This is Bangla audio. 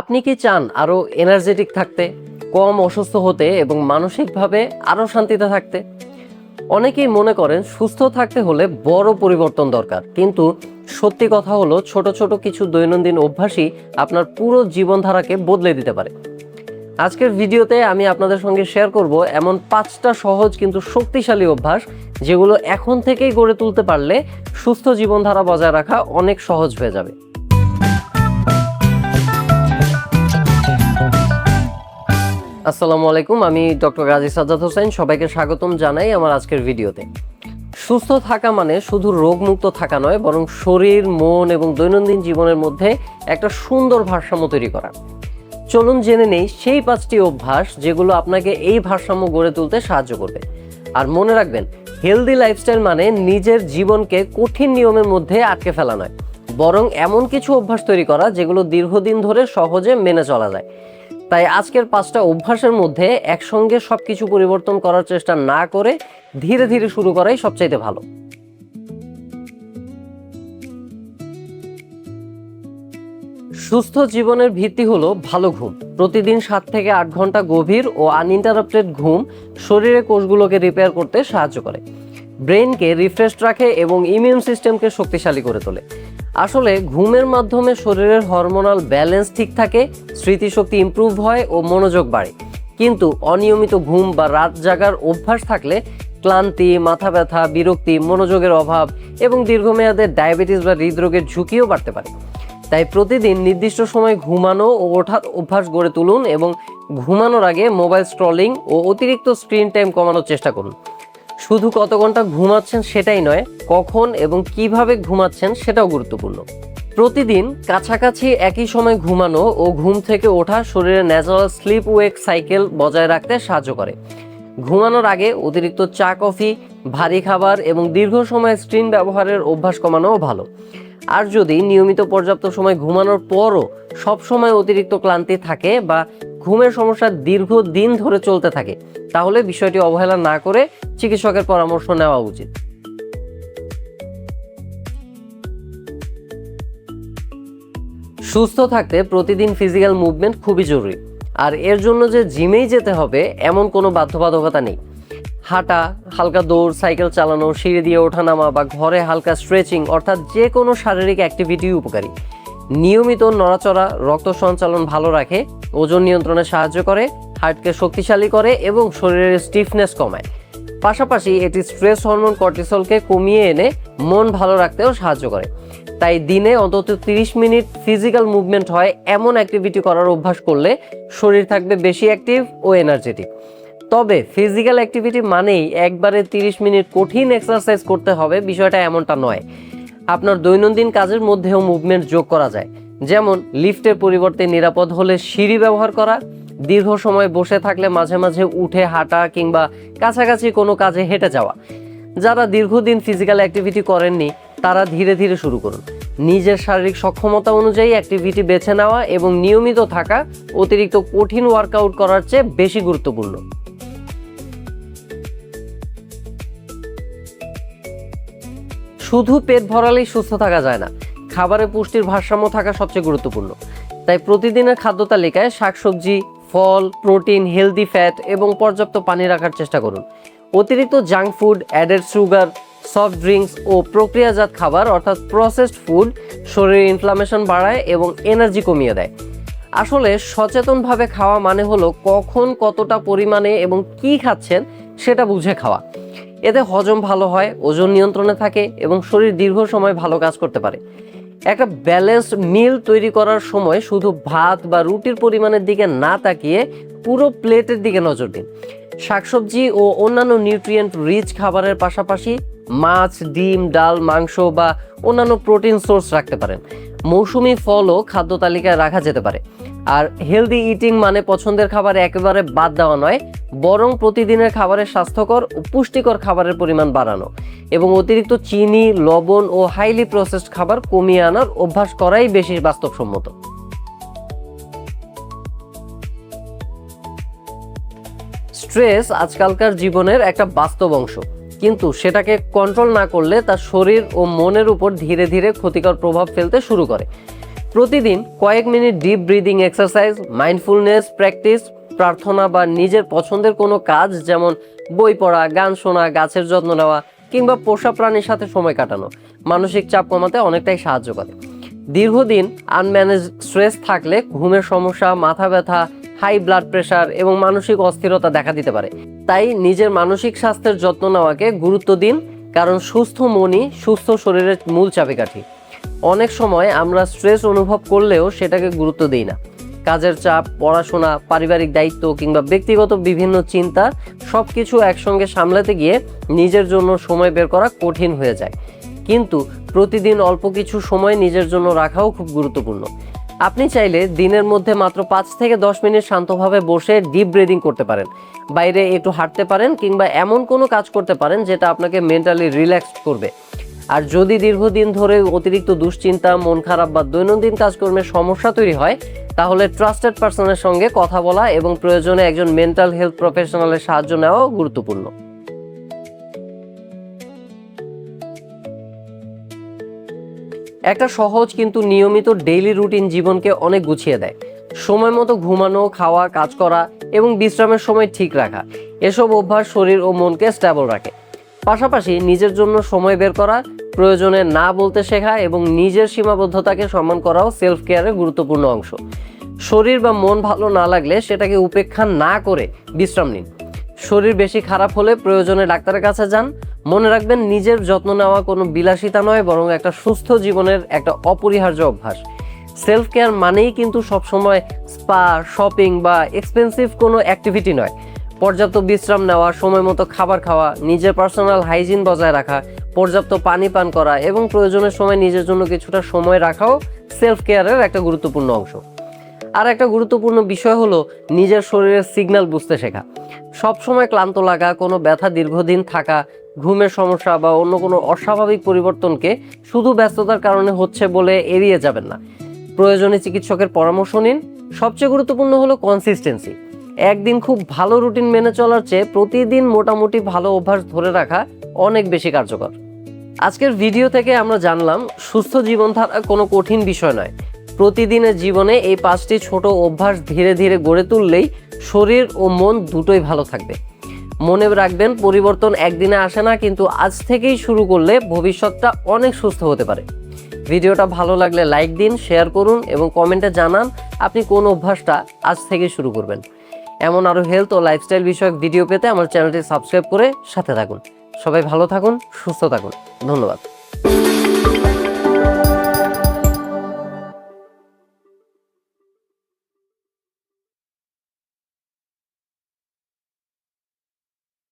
আপনি কি চান আরো এনার্জেটিক থাকতে, কম অসুস্থ হতে এবং মানসিকভাবে আরো শান্তিতে থাকতে? অনেকেই মনে করেন সুস্থ থাকতে হলে বড় পরিবর্তন দরকার, কিন্তু সত্যি কথা হলো ছোট ছোট কিছু দৈনন্দিন অভ্যাসই আপনার পুরো জীবনধারাকে বদলে দিতে পারে। আজকের ভিডিওতে আমি আপনাদের সঙ্গে শেয়ার করব এমন 5টা সহজ কিন্তু শক্তিশালী অভ্যাস, যেগুলো এখন থেকেই গড়ে তুলতে পারলে সুস্থ জীবনধারা বজায় রাখা অনেক সহজ হয়ে যাবে। আসসালামু আলাইকুম, আমি ডক্টর গাজী সাজ্জাদ হোসেন। সবাইকে স্বাগতম জানাই আমার আজকের ভিডিওতে। সুস্থ থাকা মানে শুধু রোগমুক্ত থাকা নয়, বরং শরীর, মন এবং দৈনন্দিন জীবনের মধ্যে একটা সুন্দর ভারসাম্য তৈরি করা। চলুন জেনে নেই সেই 5টি অভ্যাস যেগুলো আপনাকে এই ভারসাম্য গড়ে তুলতে সাহায্য করবে। আর মনে রাখবেন, হেলদি লাইফস্টাইল মানে নিজের জীবনকে কঠিন নিয়মের মধ্যে আটকে ফেলা নয়, বরং এমন কিছু অভ্যাস তৈরি করা যেগুলো দীর্ঘদিন ধরে সহজে মেনে চলা যায়। তাই আজকের 5টা অভ্যাসের মধ্যে একসঙ্গে সবকিছু পরিবর্তন করার চেষ্টা না করে ধীরে ধীরে শুরু করাই সবচাইতে ভালো। সুস্থ জীবনের ভিত্তি হলো ভালো ঘুম। প্রতিদিন 7 থেকে 8 ঘন্টা গভীর ও আনইন্টারাপ্টেড ঘুম শরীরের কোষগুলোকে রিপেয়ার করতে সাহায্য করে, ব্রেনকে রিফ্রেশ রাখে এবং ইমিউন সিস্টেমকে শক্তিশালী করে তোলে। আসলে ঘুমের মাধ্যমে শরীরের হরমোনাল ব্যালেন্স ঠিক থাকে, স্মৃতিশক্তি ইমপ্রুভ হয় ও মনোযোগ বাড়ে। কিন্তু অনিয়মিত ঘুম বা রাত জাগার অভ্যাস থাকলে ক্লান্তি, মাথা ব্যথা, বিরক্তি, মনোযোগের অভাব এবং দীর্ঘমেয়াদে ডায়াবেটিস বা হৃদরোগের ঝুঁকিও বাড়তে পারে। তাই প্রতিদিন নির্দিষ্ট সময় ঘুমানো ও ওঠার অভ্যাস গড়ে তুলুন এবং ঘুমানোর আগে মোবাইল স্ক্রলিং ও অতিরিক্ত স্ক্রিন টাইম কমানোর চেষ্টা করুন। শুধু কত ঘন্টা ঘুমাচ্ছেন সেটাই নয়, কখন এবং কিভাবে ঘুমাচ্ছেন সেটাও গুরুত্বপূর্ণ। প্রতিদিন কাছাকাছি একই সময় ঘুমানো ও ঘুম থেকে ওঠা শরীরের ন্যাচারাল স্লিপ ওয়েক সাইকেল বজায় রাখতে সাহায্য করে। ঘুমানোর আগে অতিরিক্ত চা, কফি, ভারী খাবার এবং দীর্ঘ সময় স্ক্রিন ব্যবহারের অভ্যাস কমানোও ভালো। আর যদি নিয়মিত পর্যাপ্ত সময় ঘুমানোর পরও সবসময় অতিরিক্ত ক্লান্তি থাকে বা ঘুমের সমস্যা দীর্ঘদিন ধরে চলতে থাকে, তাহলে বিষয়টি অবহেলা না করে চিকিৎসকের পরামর্শ নেওয়া উচিত। সুস্থ থাকতে প্রতিদিন ফিজিক্যাল মুভমেন্ট খুবই জরুরি, আর এর জন্য যে জিমেই যেতে হবে এমন কোনো বাধ্যবাধকতা নেই। হাঁটা, হালকা দৌড়, সাইকেল চালানো, সিঁড়ি দিয়ে ওঠানামা বা ঘরে হালকা স্ট্রেচিং অর্থাৎ যে কোনো শারীরিক অ্যাক্টিভিটি উপকারী। নিয়মিত নড়াচড়া রক্ত সঞ্চালন ভালো রাখে, ওজন নিয়ন্ত্রণে সাহায্য করে, হার্টকে শক্তিশালী করে এবং শরীরের স্টিফনেস কমায়। পাশাপাশি এটি স্ট্রেস হরমোন কর্টিসলকে কমিয়ে এনে মন ভালো রাখতেও সাহায্য করে। তাই দিনে অন্তত 30 মিনিট ফিজিক্যাল মুভমেন্ট হয় এমন অ্যাক্টিভিটি করার অভ্যাস করলে শরীর থাকবে বেশি অ্যাক্টিভ ও এনার্জেটিক। তবে ফিজিক্যাল অ্যাক্টিভিটি মানেই একবারে 30 মিনিট কঠিন এক্সারসাইজ করতে হবে, বিষয়টা এমনটা নয়। আপনার দৈনন্দিন কাজের মধ্যেও মুভমেন্ট যোগ করা যায়, যেমন লিফটের পরিবর্তে নিরাপদ হলে সিঁড়ি ব্যবহার করা, দীর্ঘ সময় বসে থাকলে মাঝে মাঝে উঠে হাঁটা কিংবা কাছাকাছি কোনো কাজে হেঁটে যাওয়া। যারা দীর্ঘদিন ফিজিক্যাল অ্যাক্টিভিটি করেননি তারা ধীরে ধীরে শুরু করুন। নিজের শারীরিক সক্ষমতা অনুযায়ী অ্যাক্টিভিটি বেছে নেওয়া এবং নিয়মিত থাকা অতিরিক্ত কঠিন ওয়ার্কআউট করার চেয়ে বেশি গুরুত্বপূর্ণ। শুধু পেট ভরালেই সুস্থ থাকা যায় না, খাবারে পুষ্টির ভারসাম্য থাকা সবচেয়ে গুরুত্বপূর্ণ। তাই প্রতিদিনের খাদ্য তালিকায় শাকসবজি, ফল, প্রোটিন, হেলদি ফ্যাট এবং পর্যাপ্ত পানি রাখার চেষ্টা করুন। অতিরিক্ত junk food, added sugar, soft drinks ও প্রক্রিয়াজাত খাবার অর্থাৎ প্রসেসড ফুড শরীরে ইনফ্লামেশন বাড়ায় এবং এনার্জি কমিয়ে দেয়। আসলে সচেতনভাবে খাওয়া মানে হলো কখন, কতটা পরিমাণে এবং কি খাচ্ছেন সেটা বুঝে খাওয়া। এতে হজম ভালো হয়, ওজন নিয়ন্ত্রণে থাকে এবং শরীর দীর্ঘ সময় ভালো কাজ করতে পারে। একটা ব্যালেন্সড মিল তৈরি করার সময় শুধু ভাত বা রুটির পরিমাণের দিকে না তাকিয়ে পুরো প্লেটের দিকে নজর দিন। শাকসবজি ও অন্যান্য নিউট্রিয়েন্ট রিচ খাবারের পাশাপাশি মাছ, ডিম, ডাল, মাংস বা অন্যান্য প্রোটিন সোর্স রাখতে পারেন। মৌসুমি ফলও খাদ্য তালিকায় রাখা যেতে পারে। আর হেলদি ইটিং মানে পছন্দের খাবার একেবারে বাদ দেওয়া নয়, বরং প্রতিদিনের খাবারের স্বাস্থ্যকর ও পুষ্টিকর খাবারের পরিমাণ বাড়ানো এবং অতিরিক্ত চিনি, লবণ ও হাইলি প্রসেসড খাবার কমিয়ে আনার অভ্যাস করাই বেশি বাস্তবসম্মত। স্ট্রেস আজকালকার জীবনের একটা বাস্তব অংশ, কিন্তু সেটাকে কন্ট্রোল না করলে তার শরীর ও মনের উপর ধীরে ধীরে ক্ষতিকর প্রভাব ফেলতে শুরু করে। প্রতিদিন কয়েক minute deep breathing exercise, mindfulness practice, প্রার্থনা বা নিজের পছন্দের কোনো কাজ যেমন বই পড়া, গান শোনা, গাছের যত্ন নেওয়া কিংবা পোষা প্রাণীর সাথে সময় কাটানো মানসিক চাপ কমাতে অনেকটাই সাহায্য করে। দীর্ঘদিন আনম্যানেজ স্ট্রেস থাকলে ঘুমের সমস্যা, মাথা ব্যথা, হাই ব্লাড প্রেশার এবং মানসিক অস্থিরতা দেখা দিতে পারে। তাই নিজের মানসিক স্বাস্থ্যের যত্ন নেওয়াকে গুরুত্ব দিন, কারণ সুস্থ মনই সুস্থ শরীরের মূল চাবিকাঠি। অনেক সময় আমরা স্ট্রেস অনুভব করলেও সেটাকে গুরুত্ব দিই না। কাজের চাপ, পড়াশোনা, পারিবারিক দায়িত্ব কিংবা ব্যক্তিগত বিভিন্ন চিন্তা সবকিছু একসঙ্গে সামলাতে গিয়ে নিজের জন্য সময় বের করা কঠিন হয়ে যায়। কিন্তু প্রতিদিন অল্প কিছু সময় নিজের জন্য রাখাও খুব গুরুত্বপূর্ণ। আপনি চাইলে দিনের মধ্যে মাত্র 5 থেকে 10 মিনিট শান্তভাবে বসে ডিপ ব্রিদিং করতে পারেন, বাইরে একটু হাঁটতে পারেন কিংবা এমন কোনো কাজ করতে পারেন যেটা আপনাকে মেন্টালি রিল্যাক্সড করবে। আর যদি দীর্ঘদিন ধরে অতিরিক্ত দুশ্চিন্তা, মন খারাপ বা দৈনন্দিন কাজকর্মে সমস্যা তৈরি হয়, তাহলে ট্রাস্টেড পারসনের সঙ্গে কথা বলা এবং প্রয়োজনে একজন মেন্টাল হেলথ প্রফেশনালের সাহায্য নেওয়াও গুরুত্বপূর্ণ। একটা সহজ কিন্তু নিয়মিত ডেইলি রুটিন জীবনকে অনেক গুছিয়ে দেয়। সময় মতো ঘুমানো, খাওয়া, কাজ করা এবং বিশ্রামের সময় ঠিক রাখা, এসব অভ্যাস শরীর ও মনকে স্টেবল রাখে। পাশাপাশি নিজের জন্য সময় বের করা, প্রয়োজনে না বলতে শেখা এবং নিজের সীমাবদ্ধতাকে সম্মান করাও সেলফ কেয়ারের গুরুত্বপূর্ণ অংশ। শরীর বা মন ভালো না লাগলে সেটাকে উপেক্ষা না করে বিশ্রাম নিন। শরীর বেশি খারাপ হলে প্রয়োজনে ডাক্তারের কাছে যান। মনে রাখবেন, নিজের যত্ন নেওয়া কোনো বিলাসিতা নয়, বরং একটা সুস্থ জীবনের একটা অপরিহার্য অভ্যাস। সেলফ কেয়ার মানেই কিন্তু সবসময় স্পা, শপিং বা এক্সপেন্সিভ কোনো অ্যাক্টিভিটি নয়। পর্যাপ্ত বিশ্রাম নেওয়া, সময় মতো খাবার খাওয়া, নিজের পার্সোনাল হাইজিন বজায় রাখা, পর্যাপ্ত পানি পান করা এবং প্রয়োজনের সময় নিজের জন্য কিছুটা সময় রাখাও সেলফ কেয়ারের একটা গুরুত্বপূর্ণ অংশ। আর একটা গুরুত্বপূর্ণ বিষয় হলো নিজের শরীরের সিগন্যাল বুঝতে শেখা। সবসময় ক্লান্ত লাগা, কোনো ব্যথা দীর্ঘদিন থাকা, ঘুমের সমস্যা বা অন্য কোনো অস্বাভাবিক পরিবর্তনকে শুধু ব্যস্ততার কারণে হচ্ছে বলে এড়িয়ে যাবেন না। প্রয়োজনে চিকিৎসকের পরামর্শ নিন। সবচেয়ে গুরুত্বপূর্ণ হলো কনসিস্টেন্সি। একদিন খুব ভালো রুটিন মেনে চলার চেয়ে প্রতিদিন মোটামুটি ভালো অভ্যাস ধরে রাখা অনেক বেশি কার্যকর। আজকের ভিডিও থেকে আমরা জানলাম, সুস্থ জীবনধারা কোনো কঠিন বিষয় নয়। প্রতিদিনের জীবনে এই 5টি ছোট অভ্যাস ধীরে ধীরে গড়ে তুললেই শরীর ও মন দুটোই ভালো থাকবে। মনে রাখবেন, পরিবর্তন একদিনে আসে না, কিন্তু আজ থেকেই শুরু করলে ভবিষ্যৎটা অনেক সুস্থ হতে পারে। ভিডিওটা ভালো লাগলে লাইক দিন, শেয়ার করুন এবং কমেন্টে জানান আপনি কোন অভ্যাসটা আজ থেকে শুরু করবেন। এমন আরও হেলথ ও লাইফস্টাইল বিষয়ক ভিডিও পেতে আমার চ্যানেলটি সাবস্ক্রাইব করে সাথে থাকুন। সবাই ভালো থাকুন, সুস্থ থাকুন। ধন্যবাদ।